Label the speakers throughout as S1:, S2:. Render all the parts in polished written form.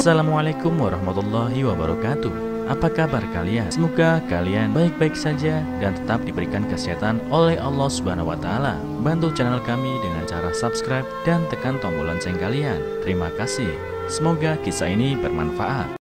S1: Assalamualaikum warahmatullahi wabarakatuh. Apa kabar kalian? Semoga kalian baik-baik saja dan tetap diberikan kesehatan oleh Allah Subhanahu wa Ta'ala. Bantu channel kami dengan cara subscribe dan tekan tombol lonceng kalian. Terima kasih. Semoga kisah ini bermanfaat.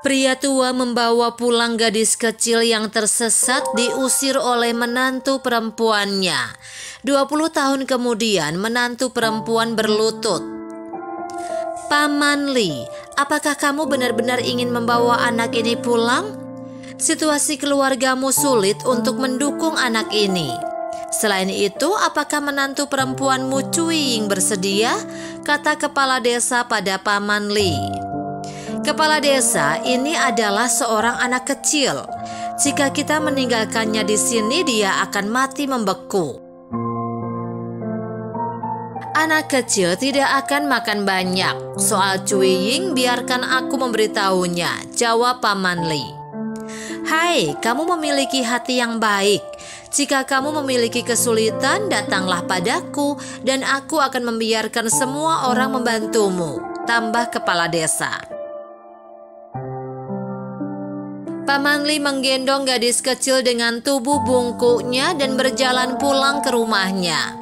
S2: Pria tua membawa pulang gadis kecil yang tersesat diusir oleh menantu perempuannya. 20 tahun kemudian menantu perempuan berlutut, "Paman Li, apakah kamu benar-benar ingin membawa anak ini pulang? Situasi keluargamu sulit untuk mendukung anak ini. Selain itu, apakah menantu perempuanmu Cui Ying bersedia?" kata kepala desa pada Paman Li. Kepala desa ini adalah seorang anak kecil. Jika kita meninggalkannya di sini, dia akan mati membeku. Anak kecil tidak akan makan banyak. Soal Cui Ying, biarkan aku memberitahunya, jawab Paman Li. "Hai, kamu memiliki hati yang baik. Jika kamu memiliki kesulitan, datanglah padaku dan aku akan membiarkan semua orang membantumu," tambah kepala desa. Paman Li menggendong gadis kecil dengan tubuh bungkuknya dan berjalan pulang ke rumahnya.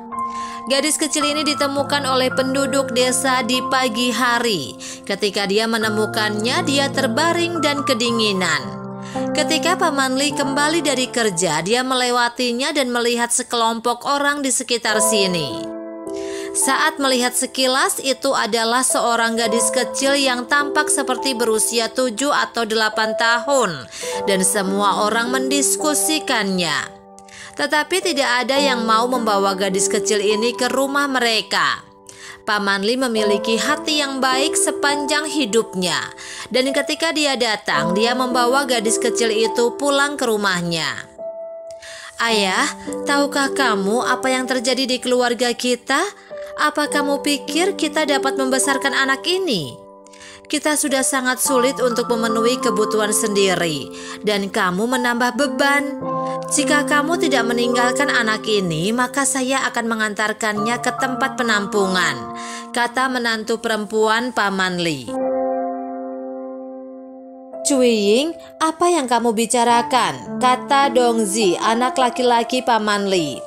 S2: Gadis kecil ini ditemukan oleh penduduk desa di pagi hari. Ketika dia menemukannya, dia terbaring dan kedinginan. Ketika Paman Li kembali dari kerja, dia melewatinya dan melihat sekelompok orang di sekitar sini. Saat melihat sekilas, itu adalah seorang gadis kecil yang tampak seperti berusia 7 atau 8 tahun dan semua orang mendiskusikannya. Tetapi tidak ada yang mau membawa gadis kecil ini ke rumah mereka. Paman Li memiliki hati yang baik sepanjang hidupnya, dan ketika dia datang, dia membawa gadis kecil itu pulang ke rumahnya. "Ayah, tahukah kamu apa yang terjadi di keluarga kita? Apa kamu pikir kita dapat membesarkan anak ini? Kita sudah sangat sulit untuk memenuhi kebutuhan sendiri, dan kamu menambah beban. Jika kamu tidak meninggalkan anak ini, maka saya akan mengantarkannya ke tempat penampungan," kata menantu perempuan Paman Li. "Cui Ying, apa yang kamu bicarakan?" kata Dongzi, anak laki-laki Paman Li.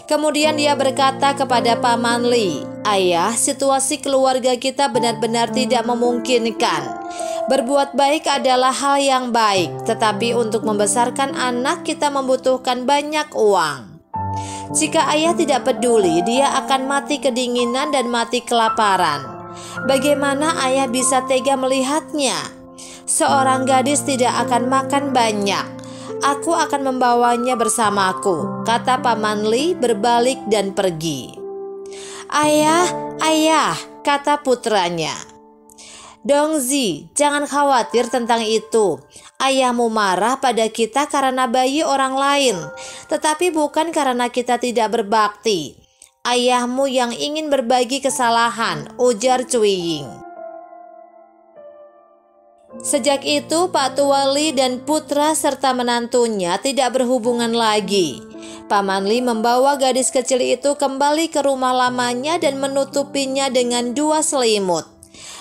S2: Kemudian dia berkata kepada Paman Li, "Ayah, situasi keluarga kita benar-benar tidak memungkinkan. Berbuat baik adalah hal yang baik, tetapi untuk membesarkan anak kita membutuhkan banyak uang. Jika ayah tidak peduli, dia akan mati kedinginan dan mati kelaparan. Bagaimana ayah bisa tega melihatnya? Seorang gadis tidak akan makan banyak. Aku akan membawanya bersamaku," kata Paman Li berbalik dan pergi. Ayah, kata putranya. "Dongzi, jangan khawatir tentang itu. Ayahmu marah pada kita karena bayi orang lain, tetapi bukan karena kita tidak berbakti. Ayahmu yang ingin berbagi kesalahan," ujar Cui Ying. Sejak itu Pak Tuwali dan putra serta menantunya tidak berhubungan lagi. Paman Li membawa gadis kecil itu kembali ke rumah lamanya dan menutupinya dengan 2 selimut.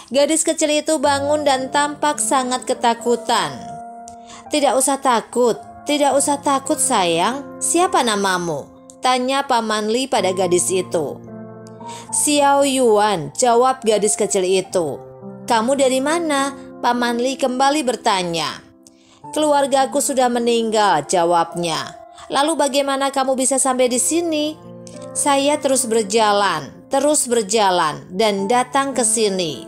S2: Gadis kecil itu bangun dan tampak sangat ketakutan. Tidak usah takut sayang. Siapa namamu?" tanya Paman Li pada gadis itu. "Xiao Yuan," jawab gadis kecil itu. "Kamu dari mana?" Paman Li kembali bertanya. "Keluargaku sudah meninggal," jawabnya. "Lalu bagaimana kamu bisa sampai di sini?" "Saya terus berjalan dan datang ke sini."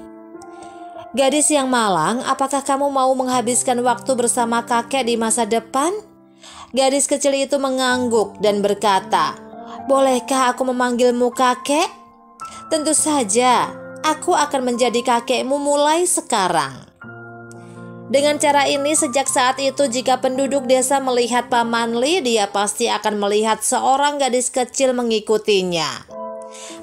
S2: "Gadis yang malang, apakah kamu mau menghabiskan waktu bersama kakek di masa depan?" Gadis kecil itu mengangguk dan berkata, "Bolehkah aku memanggilmu kakek?" "Tentu saja, aku akan menjadi kakekmu mulai sekarang." Dengan cara ini, sejak saat itu jika penduduk desa melihat Paman Li, dia pasti akan melihat seorang gadis kecil mengikutinya.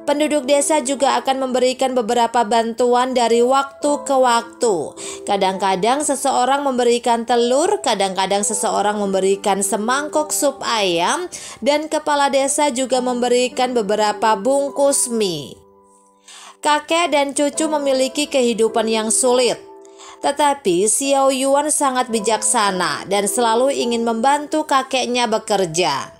S2: Penduduk desa juga akan memberikan beberapa bantuan dari waktu ke waktu. Kadang-kadang seseorang memberikan telur, kadang-kadang seseorang memberikan semangkuk sup ayam, dan kepala desa juga memberikan beberapa bungkus mie. Kakek dan cucu memiliki kehidupan yang sulit. Tetapi Xiao Yuan sangat bijaksana dan selalu ingin membantu kakeknya bekerja.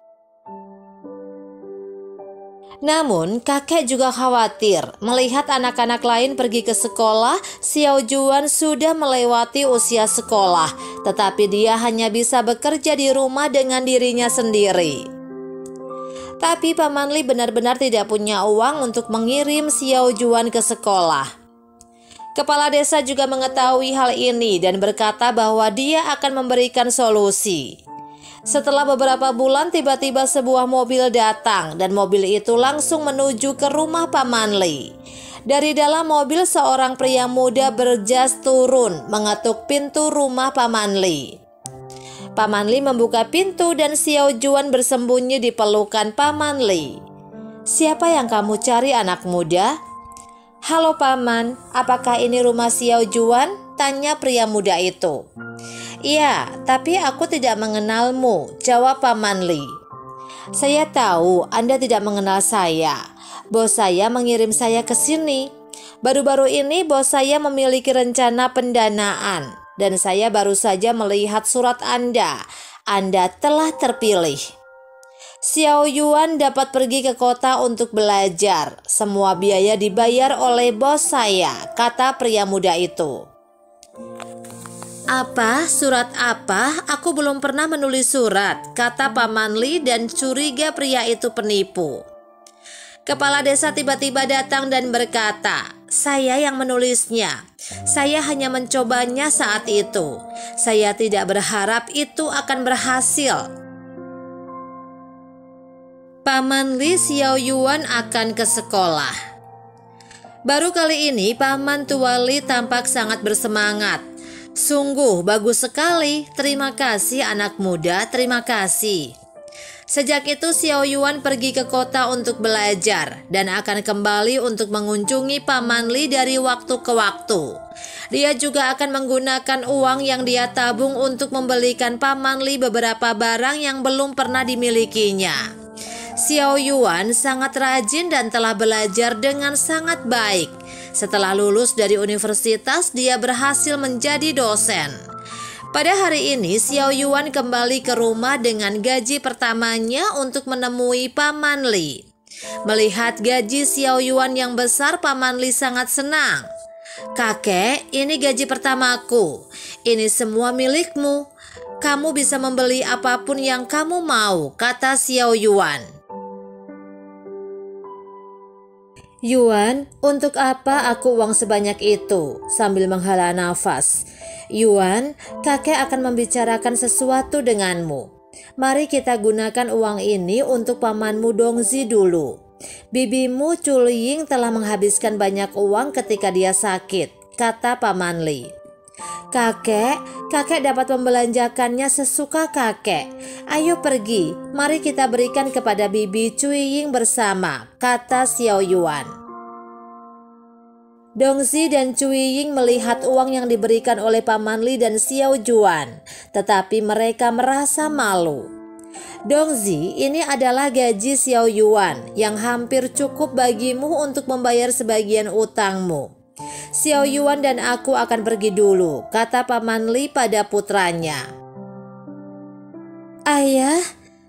S2: Namun kakek juga khawatir melihat anak-anak lain pergi ke sekolah. Xiao Yuan sudah melewati usia sekolah, tetapi dia hanya bisa bekerja di rumah dengan dirinya sendiri. Tapi Paman Li benar-benar tidak punya uang untuk mengirim Xiao Yuan ke sekolah. Kepala desa juga mengetahui hal ini dan berkata bahwa dia akan memberikan solusi. Setelah beberapa bulan, tiba-tiba sebuah mobil datang dan mobil itu langsung menuju ke rumah Paman Li. Dari dalam mobil seorang pria muda berjas turun mengetuk pintu rumah Paman Li. Paman Li membuka pintu dan Xiao Yuan bersembunyi di pelukan Paman Li. "Siapa yang kamu cari, anak muda?" "Halo Paman, apakah ini rumah Xiao Yuan?" tanya pria muda itu. "Iya, tapi aku tidak mengenalmu," jawab Paman Li. "Saya tahu Anda tidak mengenal saya. Bos saya mengirim saya ke sini. Baru-baru ini bos saya memiliki rencana pendanaan dan saya baru saja melihat surat Anda. Anda telah terpilih. Xiao Yuan dapat pergi ke kota untuk belajar. Semua biaya dibayar oleh bos saya," kata pria muda itu. "Apa? Surat apa? Aku belum pernah menulis surat," kata Paman Li dan curiga pria itu penipu. Kepala desa tiba-tiba datang dan berkata, "Saya yang menulisnya. Saya hanya mencobanya saat itu. Saya tidak berharap itu akan berhasil." Paman Li Xiao Yuan akan ke sekolah. Baru kali ini Paman Tua Li tampak sangat bersemangat. "Sungguh bagus sekali. Terima kasih anak muda, terima kasih." Sejak itu Xiao Yuan pergi ke kota untuk belajar dan akan kembali untuk mengunjungi Paman Li dari waktu ke waktu. Dia juga akan menggunakan uang yang dia tabung untuk membelikan Paman Li beberapa barang yang belum pernah dimilikinya. Xiao Yuan sangat rajin dan telah belajar dengan sangat baik. Setelah lulus dari universitas, dia berhasil menjadi dosen. Pada hari ini, Xiao Yuan kembali ke rumah dengan gaji pertamanya untuk menemui Paman Li. Melihat gaji Xiao Yuan yang besar, Paman Li sangat senang. "Kakek, ini gaji pertamaku. Ini semua milikmu. Kamu bisa membeli apapun yang kamu mau," kata Xiao Yuan. "Yuan, untuk apa aku uang sebanyak itu?" sambil menghela nafas. "Yuan, kakek akan membicarakan sesuatu denganmu. Mari kita gunakan uang ini untuk pamanmu Dongzi dulu. Bibimu Chulying telah menghabiskan banyak uang ketika dia sakit," kata Paman Li. Kakek dapat membelanjakannya sesuka kakek. Ayo pergi, mari kita berikan kepada bibi Chulying bersama," kata Xiao Yuan. Dongzi dan Chulying melihat uang yang diberikan oleh Paman Li dan Xiao Yuan, tetapi mereka merasa malu. "Dongzi, ini adalah gaji Xiao Yuan yang hampir cukup bagimu untuk membayar sebagian utangmu. Xiao Yuan dan aku akan pergi dulu," kata Paman Li pada putranya. "Ayah."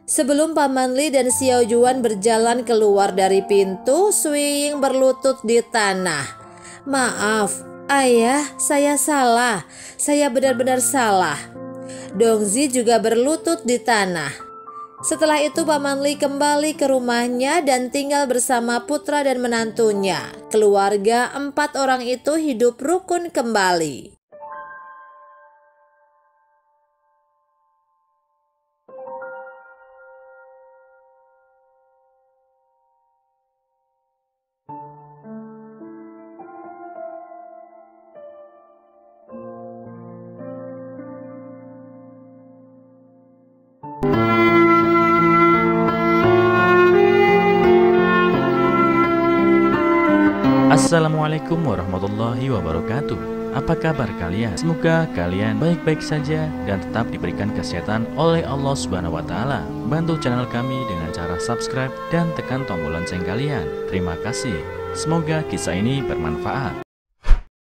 S2: Sebelum Paman Li dan Xiao Yuan berjalan keluar dari pintu, Chulying berlutut di tanah. "Maaf, ayah, saya salah. Saya benar-benar salah." Dongzi juga berlutut di tanah. Setelah itu Paman Li kembali ke rumahnya dan tinggal bersama putra dan menantunya. Keluarga 4 orang itu hidup rukun kembali.
S1: Assalamualaikum warahmatullahi wabarakatuh. Apa kabar kalian? Semoga kalian baik-baik saja dan tetap diberikan kesehatan oleh Allah Subhanahu wa taala. Bantu channel kami dengan cara subscribe dan tekan tombol lonceng kalian. Terima kasih. Semoga kisah ini bermanfaat.